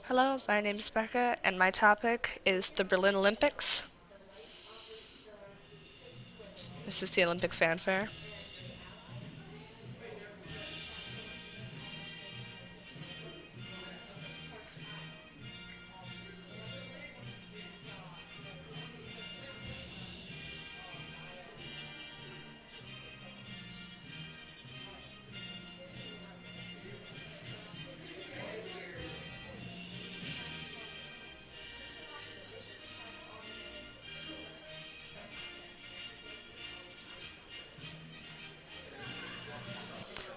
Hello, my name is Becca, and my topic is the Berlin Olympics. This is the Olympic fanfare.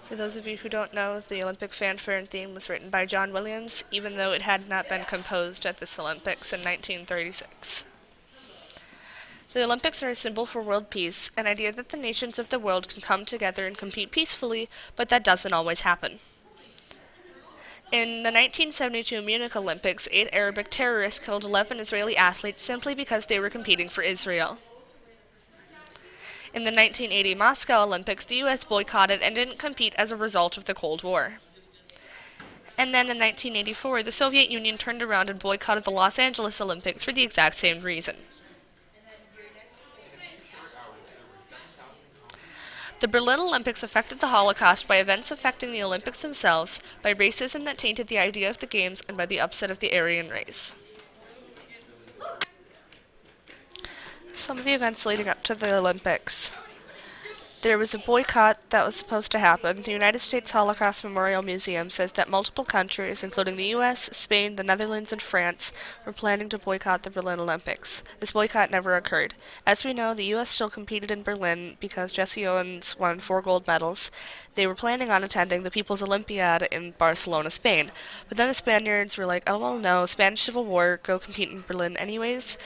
For those of you who don't know, the Olympic fanfare and theme was written by John Williams, even though it had not been composed at this Olympics in 1936. The Olympics are a symbol for world peace, an idea that the nations of the world can come together and compete peacefully, but that doesn't always happen. In the 1972 Munich Olympics, 8 Arabic terrorists killed 11 Israeli athletes simply because they were competing for Israel. In the 1980 Moscow Olympics, the U.S. boycotted and didn't compete as a result of the Cold War. And then in 1984, the Soviet Union turned around and boycotted the Los Angeles Olympics for the exact same reason. The Berlin Olympics affected the Holocaust by events affecting the Olympics themselves, by racism that tainted the idea of the Games, and by the upset of the Aryan race. Some of the events leading up to the Olympics. There was a boycott that was supposed to happen. The United States Holocaust Memorial Museum says that multiple countries, including the U.S., Spain, the Netherlands, and France, were planning to boycott the Berlin Olympics. This boycott never occurred. As we know, the U.S. still competed in Berlin because Jesse Owens won 4 gold medals. They were planning on attending the People's Olympiad in Barcelona, Spain. But then the Spaniards were like, oh, well, no, Spanish Civil War, go compete in Berlin anyways.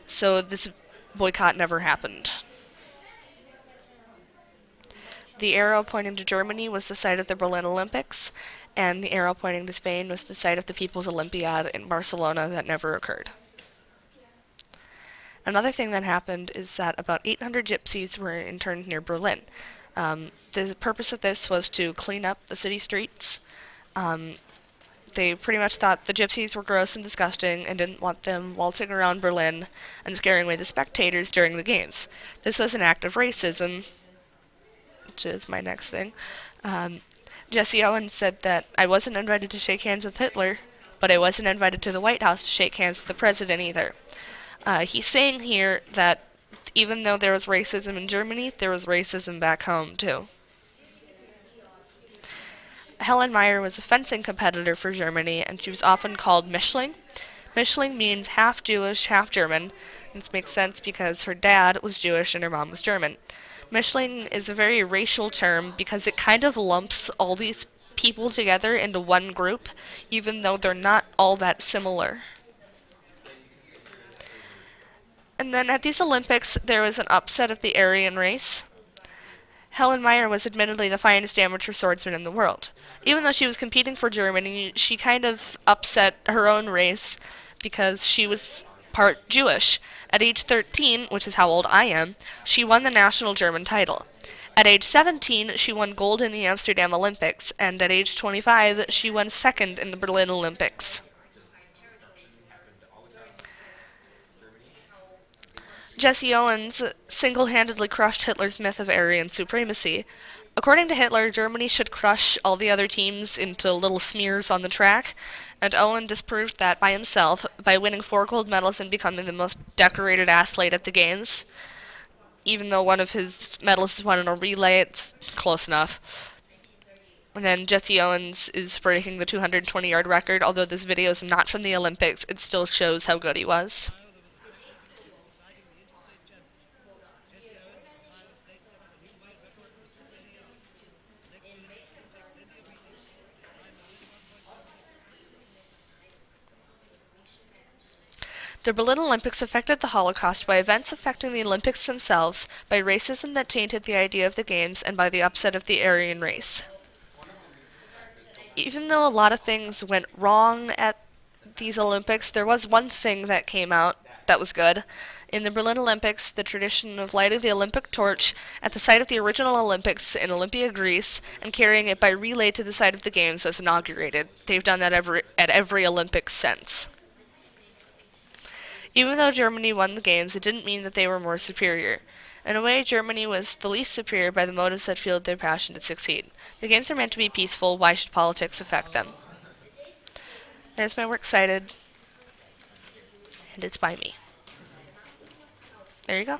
So this boycott never happened. The arrow pointing to Germany was the site of the Berlin Olympics, and the arrow pointing to Spain was the site of the People's Olympiad in Barcelona that never occurred. Another thing that happened is that about 800 gypsies were interned near Berlin. The purpose of this was to clean up the city streets. They pretty much thought the gypsies were gross and disgusting and didn't want them waltzing around Berlin and scaring away the spectators during the games. This was an act of racism, which is my next thing. Jesse Owens said that I wasn't invited to shake hands with Hitler, but I wasn't invited to the White House to shake hands with the president either. He's saying here that even though there was racism in Germany, there was racism back home too. Helen Meyer was a fencing competitor for Germany, and she was often called Mischling. Mischling means half Jewish, half German. This makes sense because her dad was Jewish and her mom was German. Mischling is a very racial term because it kind of lumps all these people together into one group, even though they're not all that similar. And then at these Olympics, there was an upset of the Aryan race. Helen Meyer was admittedly the finest amateur swordsman in the world. Even though she was competing for Germany, she kind of upset her own race because she was part Jewish. At age 13, which is how old I am, she won the national German title. At age 17, she won gold in the Amsterdam Olympics, and at age 25, she won second in the Berlin Olympics. Jesse Owens single-handedly crushed Hitler's myth of Aryan supremacy. According to Hitler, Germany should crush all the other teams into little smears on the track, and Owen disproved that by himself by winning 4 gold medals and becoming the most decorated athlete at the Games. Even though one of his medals is won in a relay, it's close enough. And then Jesse Owens is breaking the 220-yard record. Although this video is not from the Olympics, it still shows how good he was. The Berlin Olympics affected the Holocaust by events affecting the Olympics themselves, by racism that tainted the idea of the Games, and by the upset of the Aryan race. Even though a lot of things went wrong at these Olympics, there was one thing that came out that was good. In the Berlin Olympics, the tradition of lighting the Olympic torch at the site of the original Olympics in Olympia, Greece, and carrying it by relay to the site of the Games was inaugurated. They've done that at every Olympics since. Even though Germany won the Games, it didn't mean that they were more superior. In a way, Germany was the least superior by the motives that fueled their passion to succeed. The Games are meant to be peaceful. Why should politics affect them? There's my works cited, and it's by me. There you go.